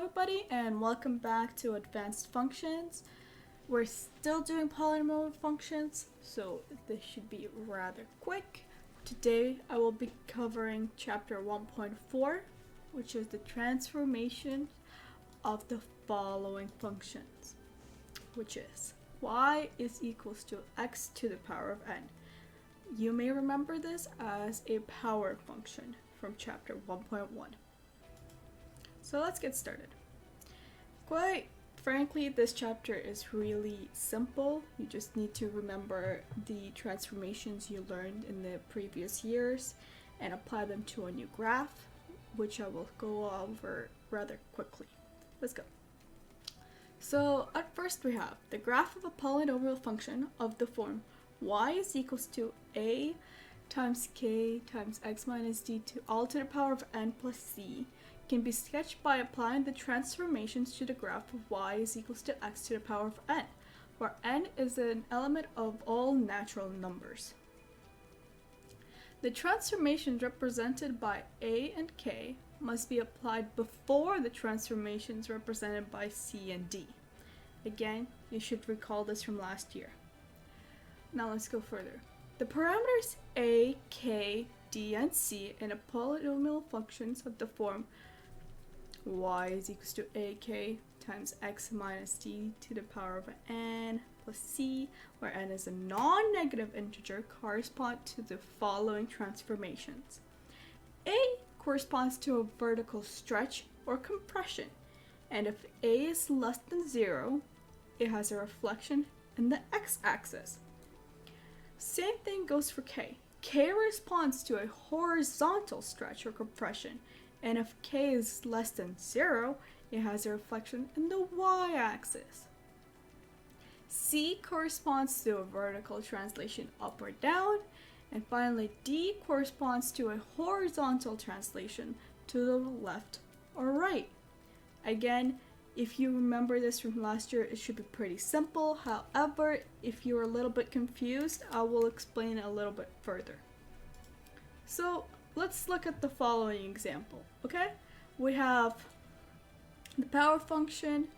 everybody, and welcome back to Advanced Functions. We're still doing polynomial functions, so this should be rather quick. Today I will be covering chapter 1.4, which is the transformation of the following functions, which is y is equals to x to the power of n. You may remember this as a power function from chapter 1.1. So let's get started. Quite frankly, this chapter is really simple. You just need to remember the transformations you learned in the previous years and apply them to a new graph, which I will go over rather quickly. Let's go. So at first we have the graph of a polynomial function of the form y is equals to a times k times x minus d to all to the power of n plus c can be sketched by applying the transformations to the graph of y is equals to x to the power of n, where n is an element of all natural numbers. The transformations represented by a and k must be applied before the transformations represented by c and d. Again, you should recall this from last year. Now let's go further. The parameters a, k, d, and c in a polynomial functions of the form y is equals to ak times x minus d to the power of n plus c, where n is a non-negative integer, correspond to the following transformations. A corresponds to a vertical stretch or compression, and if a is less than 0, it has a reflection in the x-axis. Same thing goes for k. K responds to a horizontal stretch or compression, and if k is less than 0, it has a reflection in the y-axis. C corresponds to a vertical translation up or down, and finally D corresponds to a horizontal translation to the left or right. Again, if you remember this from last year, it should be pretty simple. However, if you're a little bit confused, I will explain it a little bit further. So let's look at the following example, okay? We have the power function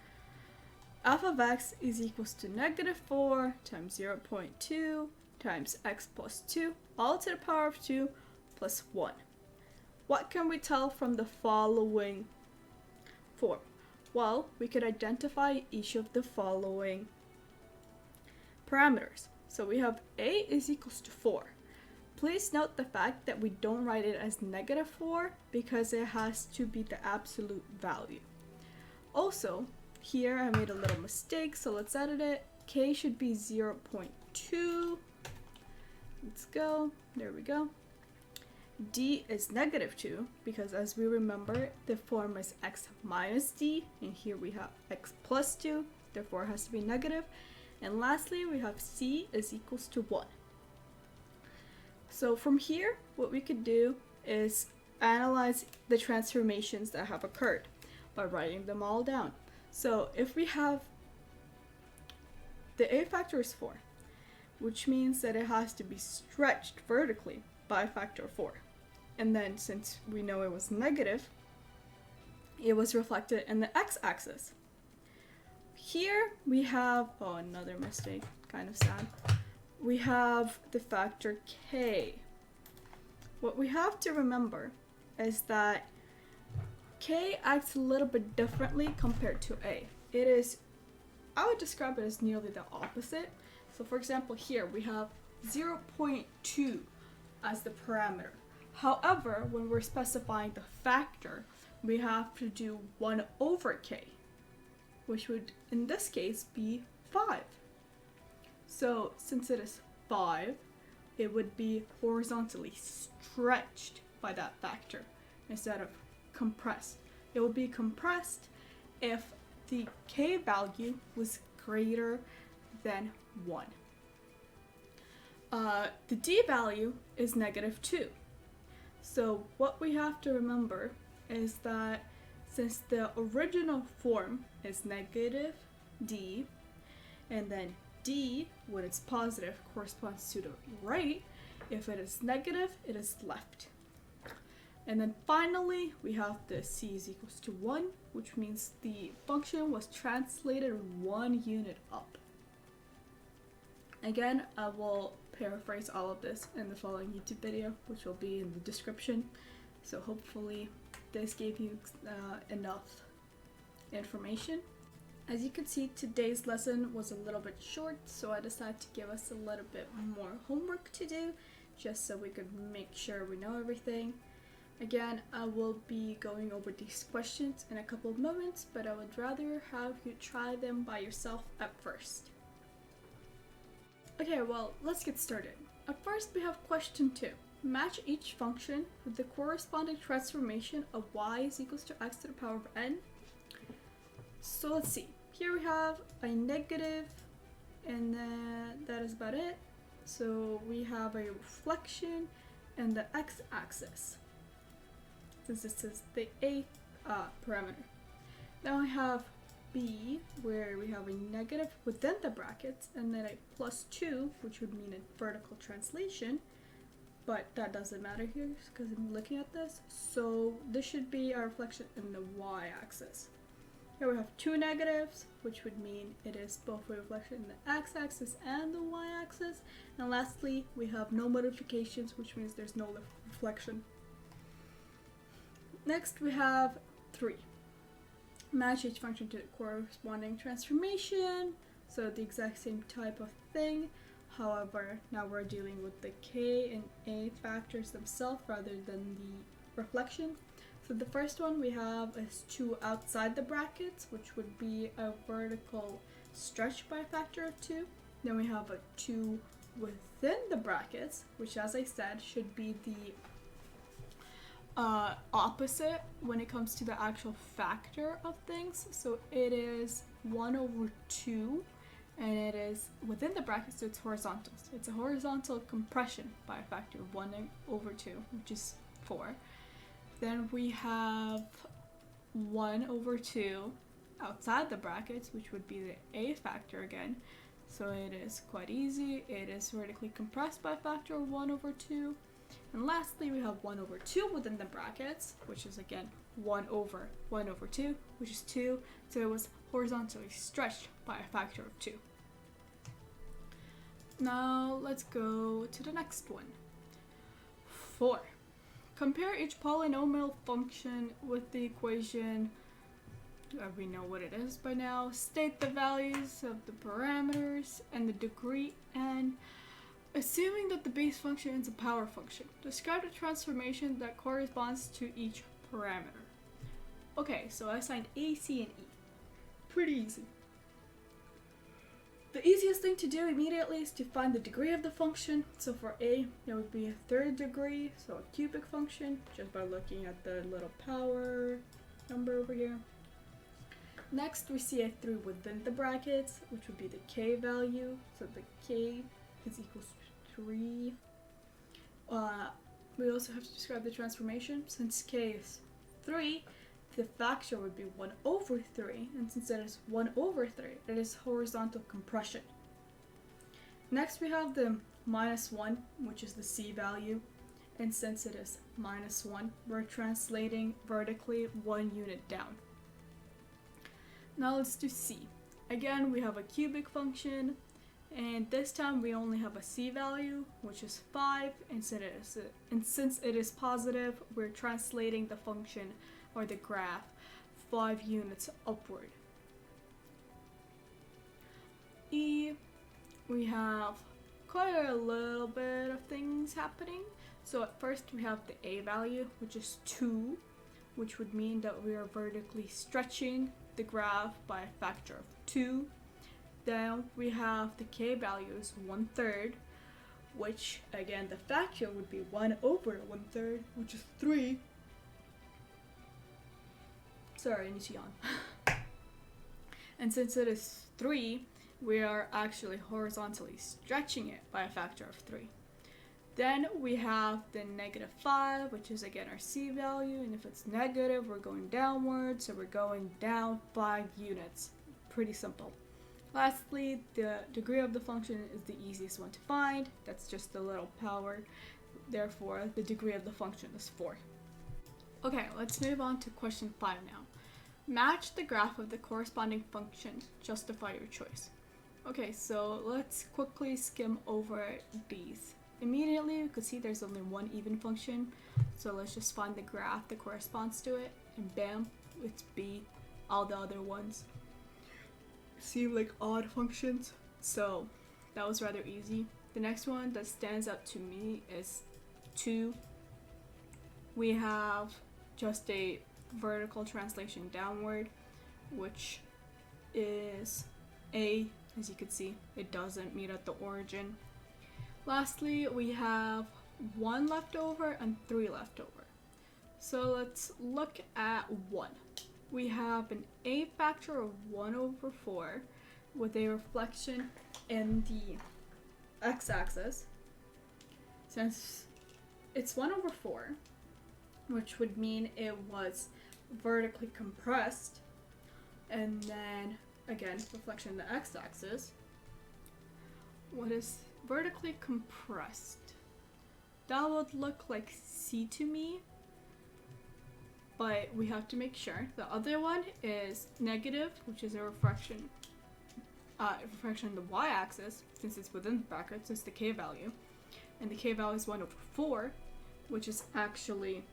f of x is equals to negative 4 times 0.2 times x plus 2 all to the power of 2 plus 1. What can we tell from the following form? Well, we could identify each of the following parameters. So we have a is equals to 4. Please note the fact that we don't write it as negative 4 because it has to be the absolute value. Also, here I made a little mistake, so let's edit it. K should be 0.2. Let's go. There we go. D is negative 2 because, as we remember, the form is x minus d, and here we have x plus 2, therefore it has to be negative. And lastly, we have c is equals to 1. So from here, what we could do is analyze the transformations that have occurred by writing them all down. So if we have the a factor is 4, which means that it has to be stretched vertically by a factor of 4. And then since we know it was negative, it was reflected in the x-axis. Here we have, oh, another mistake, kind of sad. We have the factor k. What we have to remember is that k acts a little bit differently compared to a. It is, I would describe it as nearly the opposite. So for example, here we have 0.2 as the parameter. However, when we're specifying the factor, we have to do 1 over k, which would in this case be 5. So since it is 5, it would be horizontally stretched by that factor instead of compressed. It would be compressed if the k value was greater than 1. The d value is negative 2. So what we have to remember is that since the original form is negative d, and then d, when it's positive, corresponds to the right, if it is negative, it is left. And then finally, we have the c is equals to 1, which means the function was translated 1 unit up. Again, I will paraphrase all of this in the following YouTube video, which will be in the description. So hopefully this gave you enough information. As you can see, today's lesson was a little bit short, so I decided to give us a little bit more homework to do, just so we could make sure we know everything. Again, I will be going over these questions in a couple of moments, but I would rather have you try them by yourself at first. Okay, well, let's get started. At first, we have question 2. Match each function with the corresponding transformation of y is equals to x to the power of n. So let's see. Here we have a negative, and then that is about it. So we have a reflection and the x-axis, since this is the a parameter. Then we have b, where we have a negative within the brackets, and then a +2, which would mean a vertical translation, but that doesn't matter here because I'm looking at this. So this should be our reflection in the y-axis. Here we have 2 negatives, which would mean it is both a reflection in the x-axis and the y-axis. And lastly, we have no modifications, which means there's no reflection. Next, we have 3. Match each function to the corresponding transformation. So the exact same type of thing. However, now we're dealing with the k and a factors themselves rather than the reflection. So the first one we have is 2 outside the brackets, which would be a vertical stretch by a factor of 2. Then we have a 2 within the brackets, which, as I said, should be the opposite when it comes to the actual factor of things. So it is 1/2, and it is within the brackets, so it's horizontal. So it's a horizontal compression by a factor of 1/2, which is 4. Then we have 1/2 outside the brackets, which would be the a factor again. So it is quite easy. It is vertically compressed by a factor of 1/2. And lastly, we have 1/2 within the brackets, which is again 1/1/2, which is 2. So it was horizontally stretched by a factor of 2. Now let's go to the next one. 4. Compare each polynomial function with the equation, we know what it is by now. State the values of the parameters and the degree n, assuming that the base function is a power function. Describe the transformation that corresponds to each parameter. Okay, so I assigned A, C, and E. Pretty easy. The easiest thing to do immediately is to find the degree of the function. So for A, it would be a 3rd degree, so a cubic function, just by looking at the little power number over here. Next, we see a 3 within the brackets, which would be the k value. So the k is equals to 3. We also have to describe the transformation. Since k is 3, the factor would be 1/3, and since it is 1/3, it is horizontal compression. Next, we have the -1, which is the c value, and since it is -1, we're translating vertically 1 unit down. Now let's do c. Again, we have a cubic function, and this time we only have a c value, which is 5, and since it is positive, we're translating the function or the graph 5 units upward. E, we have quite a little bit of things happening. So at first we have the a value, which is 2, which would mean that we are vertically stretching the graph by a factor of 2. Then we have the k value is 1/3, which again the factor would be 1/1/3, which is 3. Sorry, I need to yawn. And since it is 3, we are actually horizontally stretching it by a factor of 3. Then we have the -5, which is again our c value, and if it's negative, we're going downwards, so we're going down 5 units. Pretty simple. Lastly, the degree of the function is the easiest one to find. That's just the little power. Therefore, the degree of the function is 4. Okay, let's move on to question 5 now. Match the graph of the corresponding function. Justify your choice. Okay, so let's quickly skim over these. Immediately, you can see there's only one even function. So let's just find the graph that corresponds to it. And bam, it's B. All the other ones seem like odd functions. So that was rather easy. The next one that stands out to me is 2. We have just a vertical translation downward, which is A. As you can see, it doesn't meet at the origin. Lastly, we have 1 left over and 3 left over. So let's look at 1. We have an A factor of 1 over 4 with a reflection in the x-axis. Since it's 1 over 4, which would mean it was vertically compressed, and then again reflection in the x-axis. What is vertically compressed? That would look like C to me, but we have to make sure. The other one is negative, which is a refraction in the y-axis, since it's within the bracket, since the k value, and the k value is 1 over 4, which is actually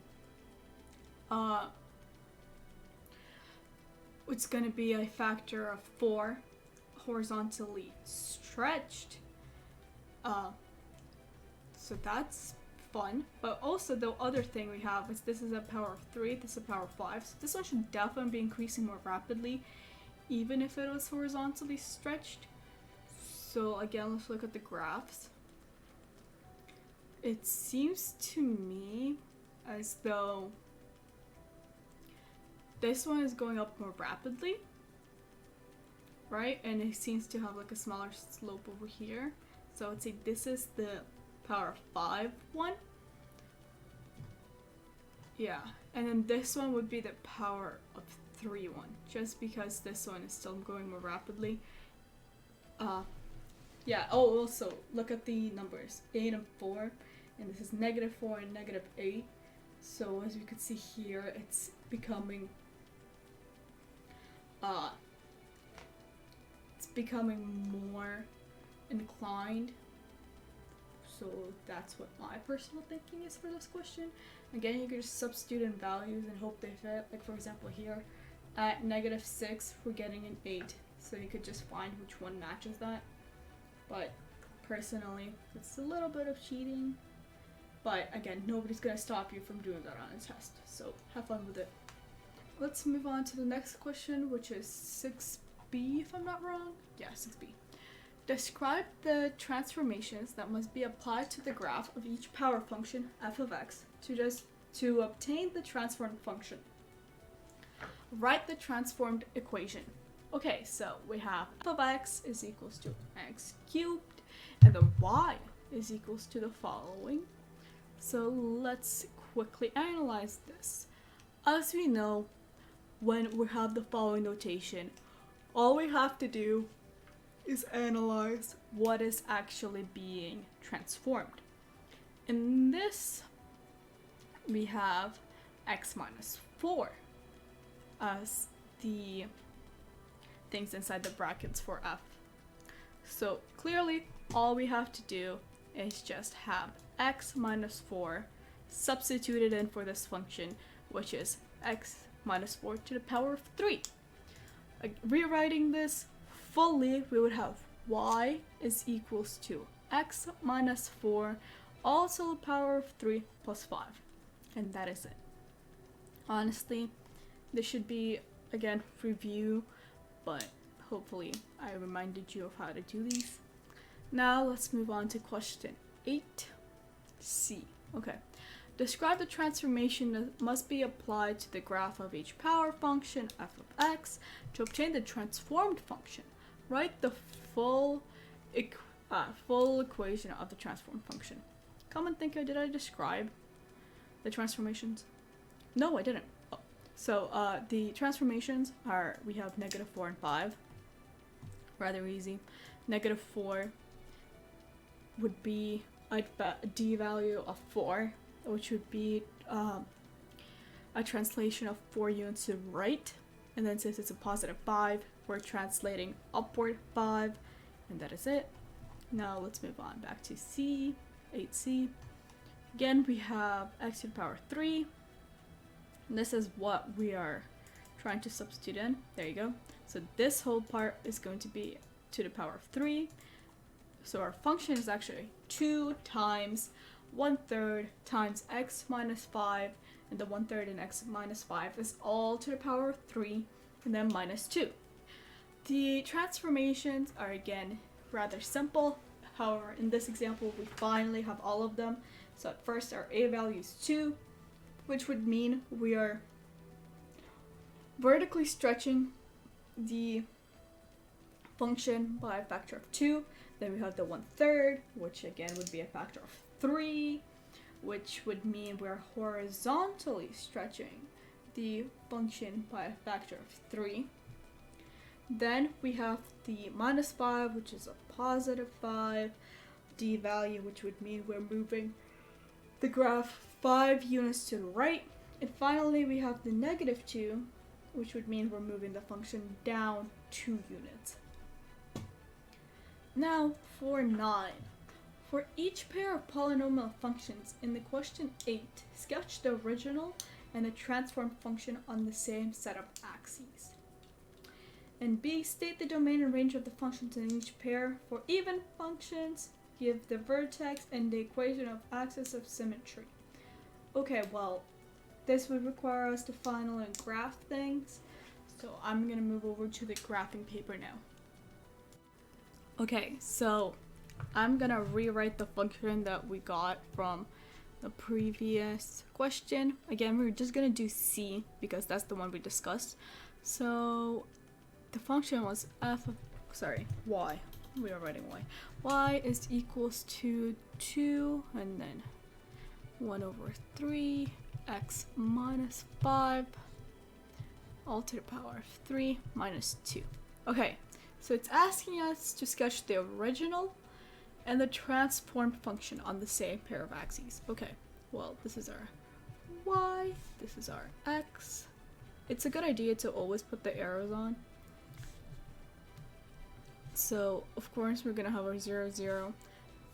it's going to be a factor of 4 horizontally stretched. So that's fun. But also the other thing we have is this is a power of 3, this is a power of 5. So this one should definitely be increasing more rapidly, even if it was horizontally stretched. So again, let's look at the graphs. It seems to me as though this one is going up more rapidly, right? And it seems to have like a smaller slope over here. So I would say this is the power of 5 one. Yeah, and then this one would be the power of 3 one, just because this one is still going more rapidly. Yeah, oh, also look at the numbers, 8 and 4, and this is -4 and -8. So as you can see here, it's becoming more inclined. So that's what my personal thinking is for this question. Again, you can just substitute in values and hope they fit. Like for example here, at -6, we're getting an 8. So you could just find which one matches that. But personally, it's a little bit of cheating. But again, nobody's gonna stop you from doing that on a test. So have fun with it. Let's move on to the next question, which is 6b, if I'm not wrong. Yeah, 6b. Describe the transformations that must be applied to the graph of each power function f of x to obtain the transformed function. Write the transformed equation. Okay, so we have f of x is equals to x cubed, and then y is equals to the following. So let's quickly analyze this. As we know, when we have the following notation, all we have to do is analyze what is actually being transformed. In this, we have x minus 4 as the things inside the brackets for f. So clearly, all we have to do is just have x minus 4 substituted in for this function, which is x minus 4 to the power of 3. Rewriting this fully, we would have y is equals to x minus 4, also the power of 3 plus 5. And that is it. Honestly, this should be, again, review, but hopefully I reminded you of how to do these. Now let's move on to question 8c. Okay. Describe the transformation that must be applied to the graph of each power function f of x to obtain the transformed function. Write the full equation of the transformed function. Come and think, did I describe the transformations? No, I didn't. Oh. So the transformations are, we have -4 and 5. Rather easy. -4 would be a d value of 4, which would be a translation of 4 units to the right. And then since it's a positive 5, we're translating upward 5. And that is it. Now let's move on back to C, 8C. Again, we have x to the power 3. And this is what we are trying to substitute in. There you go. So this whole part is going to be to the power of 3. So our function is actually 2 times 1/3 times x minus 5. And the 1/3 in x minus 5 is all to the power of 3. And then minus 2. The transformations are again rather simple. However, in this example, we finally have all of them. So at first our a value is 2, which would mean we are vertically stretching the function by a factor of 2. Then we have the 1/3, which again would be a factor of 3, which would mean we're horizontally stretching the function by a factor of 3. Then we have the minus 5, which is a positive 5, d value, which would mean we're moving the graph 5 units to the right. And finally, we have the negative 2, which would mean we're moving the function down 2 units. Now for 9. For each pair of polynomial functions in the question 8, sketch the original and the transformed function on the same set of axes. And B, state the domain and range of the functions in each pair. For even functions, give the vertex and the equation of axis of symmetry. Okay, well, this would require us to finally graph things. So I'm gonna move over to the graphing paper now. Okay, so I'm gonna rewrite the function that we got from the previous question. Again, we're just gonna do C because that's the one we discussed. So the function was y. We are writing y. Y is equals to 2 and then 1/3 x minus 5 all to the power of 3 minus 2. Okay, so it's asking us to sketch the original and the transformed function on the same pair of axes. Okay, well, this is our y, this is our x. It's a good idea to always put the arrows on. So, of course, we're gonna have our 0, 0.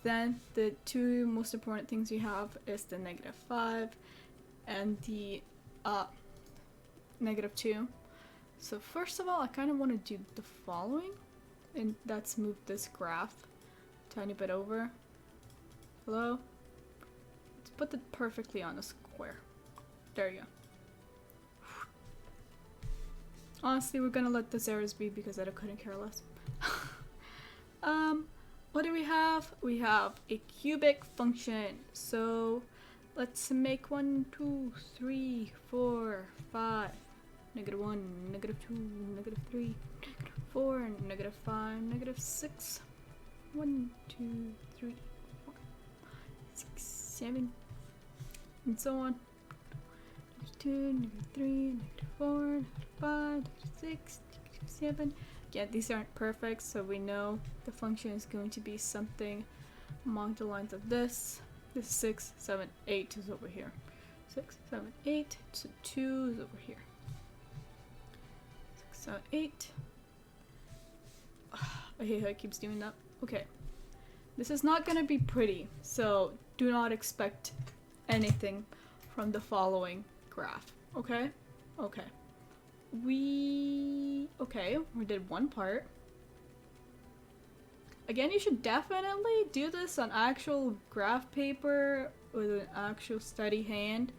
Then the two most important things we have is the negative 5 and the negative 2. So first of all, I kind of want to do the following, and that's move this graph a tiny bit over. Hello? Let's put it perfectly on a square. There you go. Honestly, we're gonna let the zeros be because I couldn't care less. What do we have? We have a cubic function. So let's make 1, 2, 3, 4, 5, -1, -2, -3, -4, -5, -6, 1, 2, 3, 4, 6, 7, and so on. -2, -3, -4, -5, -6, -7. Yeah, these aren't perfect, so we know the function is going to be something along the lines of this. This 6, 7, 8 is over here. 6, 7, 8, so 2 is over here. 6, 7, 8. I hate how it keeps doing that. Okay. This is not gonna be pretty, so do not expect anything from the following graph. Okay? Okay. We did one part. Again, you should definitely do this on actual graph paper with an actual steady hand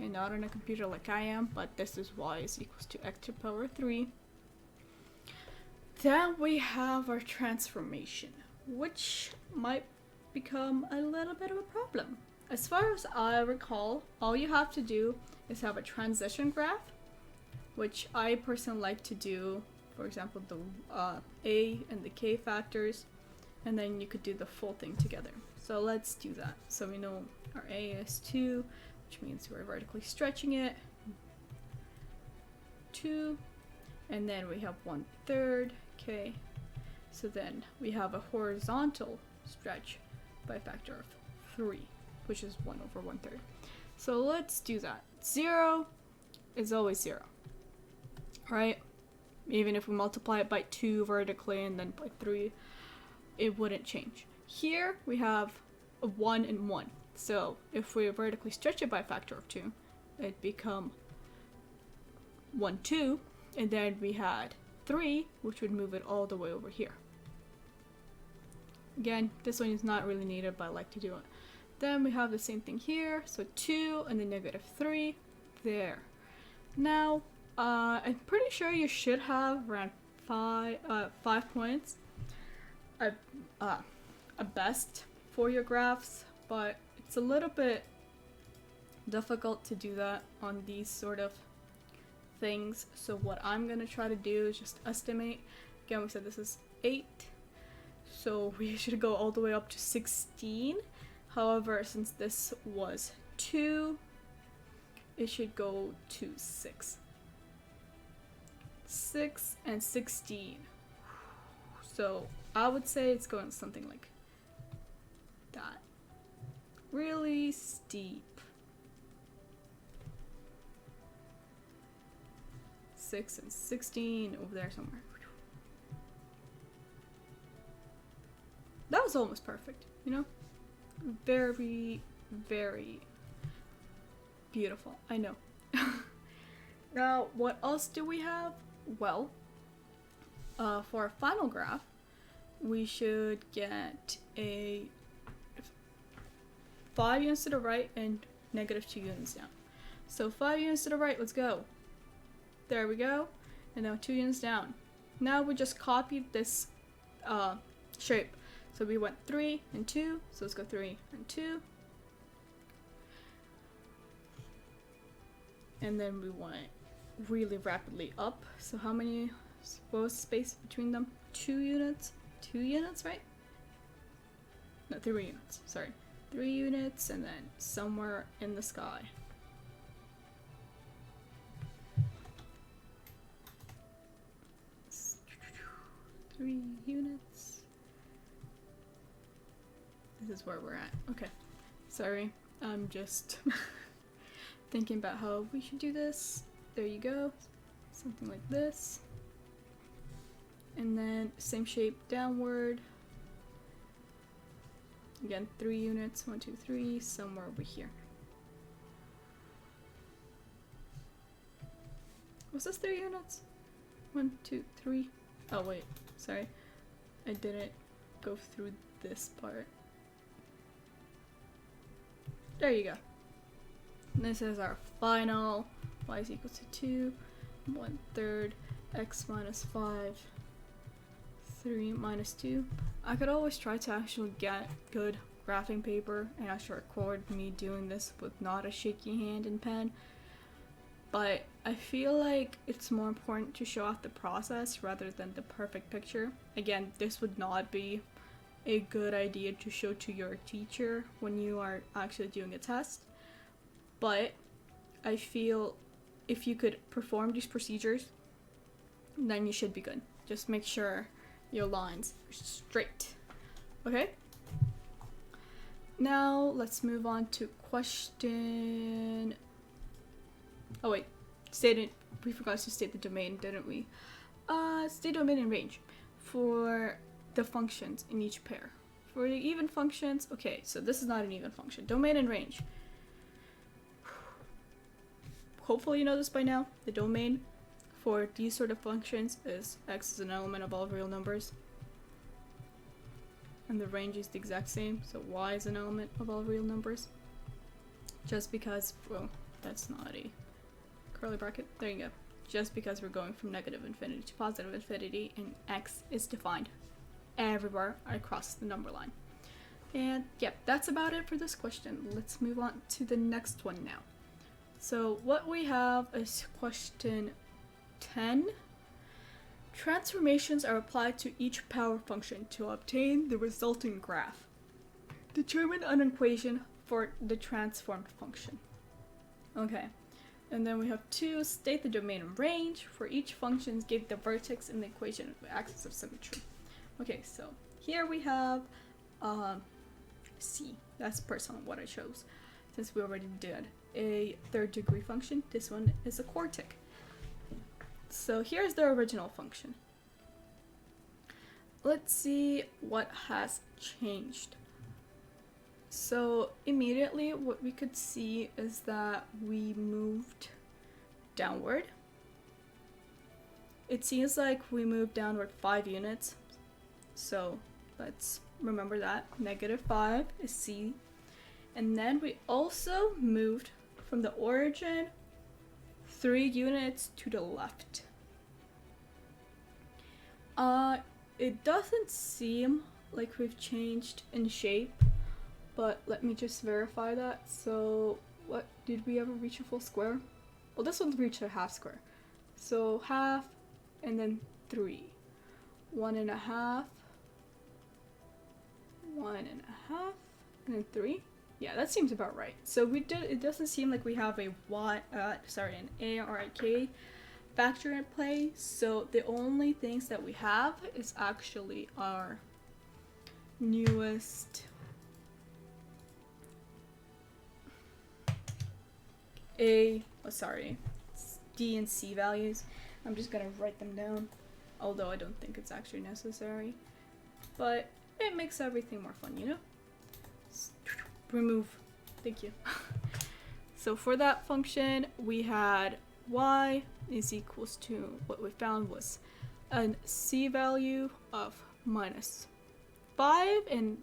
and not on a computer like I am, but this is y is equals to x to the power 3. Then we have our transformation, which might become a little bit of a problem. As far as I recall, all you have to do is have a transition graph, which I personally like to do, for example, the a and the k factors, and then you could do the full thing together. So let's do that. So we know our a is 2, which means we're vertically stretching it, 2, and then we have 1/3 k. So then we have a horizontal stretch by a factor of 3, which is 1/1/3. So let's do that. 0, is always 0, right? Even if we multiply it by 2 vertically and then by 3, it wouldn't change. Here we have a 1 and 1. So if we vertically stretch it by a factor of 2, it'd become 1, 2, and then we had 3, which would move it all the way over here. Again, this one is not really needed, but I like to do it. Then we have the same thing here, so 2 and then negative 3, there. Now, I'm pretty sure you should have around 5 points at best for your graphs, but it's a little bit difficult to do that on these sort of things. So what I'm gonna try to do is just estimate. Again, we said this is 8, so we should go all the way up to 16. However, since this was 2, it should go to 6. 6 and 16. So I would say it's going something like that. Really steep. 6 and 16 over there somewhere. That was almost perfect, you know? Very, very beautiful. I know. Now, what else do we have? Well, for our final graph, we should get a 5 units to the right and negative 2 units down. So 5 units to the right, let's go. There we go. And now 2 units down. Now we just copied this shape. So we went 3 and 2, so let's go 3 and 2. And then we went really rapidly up. So how many, what was the space between them? 2 units? 2 units, right? No, 3 units, sorry. 3 units and then somewhere in the sky. Three units. This is where we're at. Okay. Sorry. I'm just thinking about how we should do this. There you go. Something like this. And then same shape downward. Again, 3 units. 1, 2, 3. Somewhere over here. Was this 3 units? 1, 2, 3. Oh, wait. Sorry. I didn't go through this part. There you go. And this is our final. Y is equal to 2. 1/3. X minus 5. 3 minus 2. I could always try to actually get good graphing paper and actually record me doing this with not a shaky hand and pen. But I feel like it's more important to show off the process rather than the perfect picture. Again, this would not be a good idea to show to your teacher when you are actually doing a test. But I feel if you could perform these procedures, then you should be good. Just make sure your lines are straight. Okay? Now let's move on to question... Oh wait, we forgot to state the domain, didn't we? State domain and range for the functions in each pair. For the even functions, okay, so this is not an even function. Domain and range. Hopefully you know this by now. The domain for these sort of functions is x is an element of all real numbers. And the range is the exact same, so y is an element of all real numbers. Just because, well, that's not a curly bracket. There you go. Just because we're going from negative infinity to positive infinity, and x is defined everywhere across the number line. And yep, that's about it for this question. Let's move on to the next one now. So what we have is question 10. Transformations are applied to each power function to obtain the resulting graph. Determine an equation for the transformed function. Okay. And then we have 2, state the domain and range. For each function, give the vertex in the equation of the axis of symmetry. Okay, so here we have C. That's personally what I chose, since we already did a third degree function. This one is a quartic. So here's the original function. Let's see what has changed. So immediately what we could see is that we moved downward. It seems like we moved downward 5 units. So let's remember that. -5 is C. And then we also moved from the origin 3 units to the left. It doesn't seem like we've changed in shape, but let me just verify that. So what, did we ever reach a full square? Well, this one reached a half square. So half and then 3. 1.5, 1.5, and then 3. Yeah, that seems about right. So it doesn't seem like we have an A or a K factor in play. So the only things that we have is actually our newest D and C values. I'm just gonna write them down, although I don't think it's actually necessary. But it makes everything more fun, you know? Remove. Thank you. So for that function, we had y is equals to, what we found was a C value of -5 and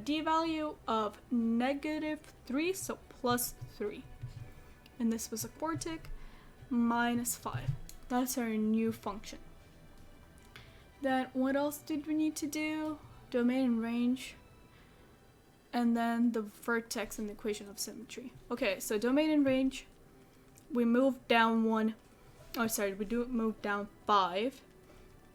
D value of -3, so +3. And this was a quartic, -5. That's our new function. Then what else did we need to do? Domain and range. And then the vertex and the equation of symmetry. Okay, so domain and range, we moved down move down 5,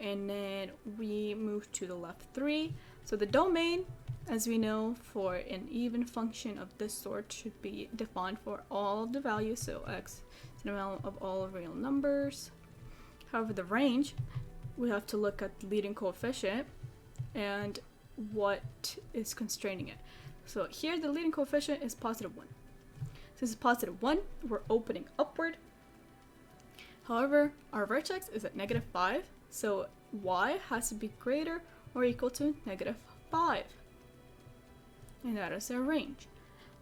and then we moved to the left 3. So the domain, as we know, for an even function of this sort should be defined for all of the values, so x is an amount of all real numbers. However, the range, we have to look at the leading coefficient and what is constraining it. So here the leading coefficient is +1. Since it's +1, we're opening upward. However, our vertex is at -5, so y has to be greater or equal to -5. And that is our range.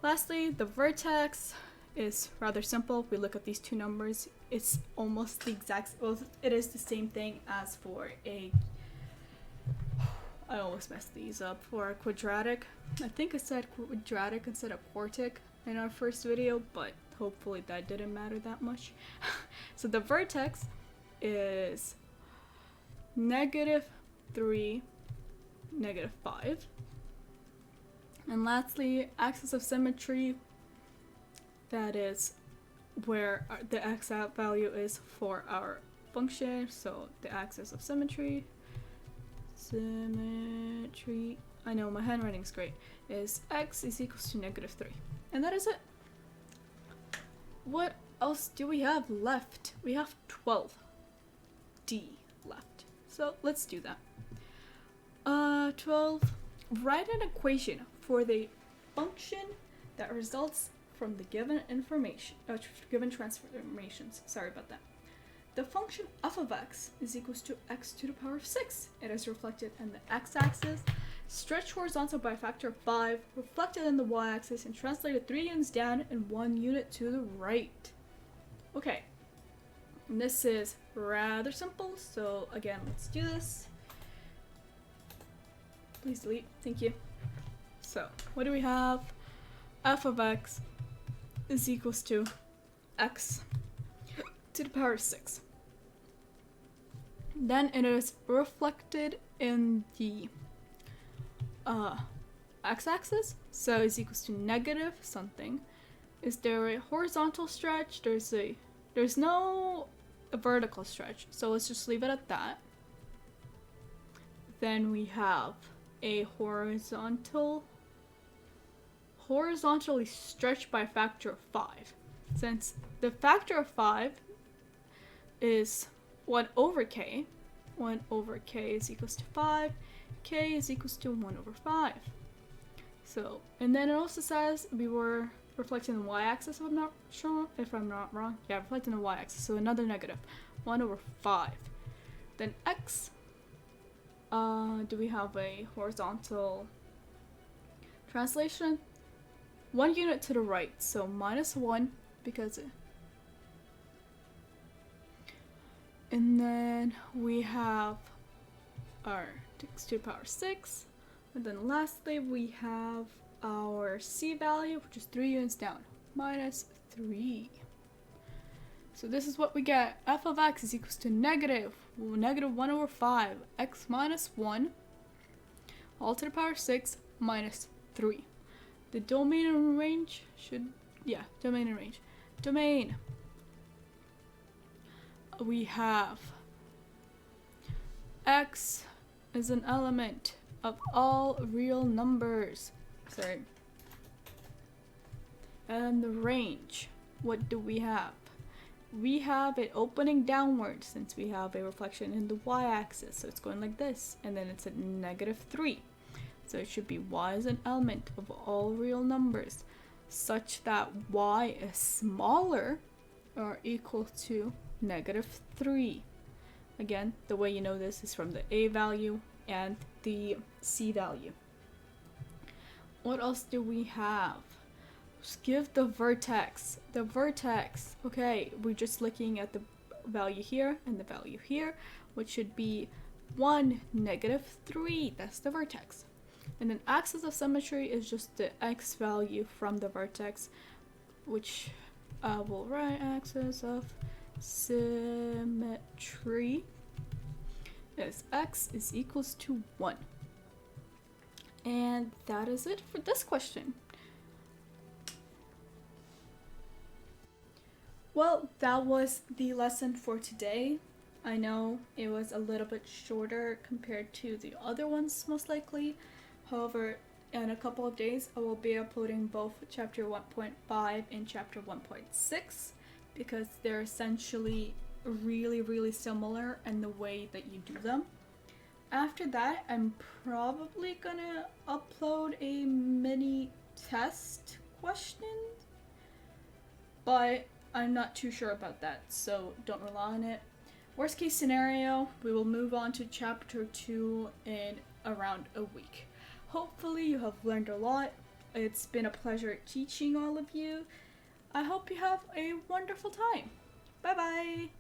Lastly, the vertex is rather simple. We look at these two numbers. It's almost the exact, well, it is the same thing as for a, I always mess these up, for a quadratic. I think I said quadratic instead of quartic in our first video, but hopefully that didn't matter that much. So the vertex is -3, -5. And lastly, axis of symmetry, that is where the x value is for our function. So the axis of symmetry, I know my handwriting's great, is x is equals to -3. And that is it. What else do we have left? We have 12D left. So let's do that. 12, write an equation for the function that results from the given information, given transformations. Sorry about that. The function f of x is equals to x to the power of 6. It is reflected in the x-axis, stretched horizontal by a factor of 5, reflected in the y-axis, and translated 3 units down and 1 unit to the right. Okay, and this is rather simple, so again, let's do this. Please delete, thank you. So, what do we have? F of x is equals to x to the power of 6. Then it is reflected in the x-axis, so it's equals to negative something. Is there a horizontal stretch? There's no vertical stretch, so let's just leave it at that. Then we have a horizontally stretched by a factor of 5. Since the factor of 5 is 1 over k, 1 over k is equals to 5, k is equals to 1 over 5. So, and then it also says we were reflecting the y-axis if I'm not wrong. Yeah, reflecting the y-axis, so another negative. 1 over 5. Then x, do we have a horizontal translation? 1 unit to the right, so minus 1 because and then we have our x to the power 6, and then lastly we have our c value, which is 3 units down, minus 3. So this is what we get. F of x is equals to negative 1 over 5 x minus 1 all to the power 6 minus 3. The domain and range domain and range. Domain, we have x is an element of all real numbers. Sorry. And the range, what do we have? We have it opening downwards since we have a reflection in the y-axis, so it's going like this, and then it's at negative 3. So it should be y is an element of all real numbers such that y is smaller or equal to negative 3. Again, the way you know this is from the a value and the c value. What else do we have? Just give the vertex. The vertex, okay, we're just looking at the value here and the value here, which should be 1, negative 3. That's the vertex. And then axis of symmetry is just the x value from the vertex, which we'll write axis of symmetry is x is equals to 1. And that is it for this question. Well, that was the lesson for today. I know it was a little bit shorter compared to the other ones, most likely. However, in a couple of days, I will be uploading both chapter 1.5 and chapter 1.6 because they're essentially really similar in the way that you do them. After that, I'm probably gonna upload a mini test question, but I'm not too sure about that, so don't rely on it. Worst case scenario, we will move on to chapter 2 in around a week. Hopefully you have learned a lot. It's been a pleasure teaching all of you. I hope you have a wonderful time. Bye bye!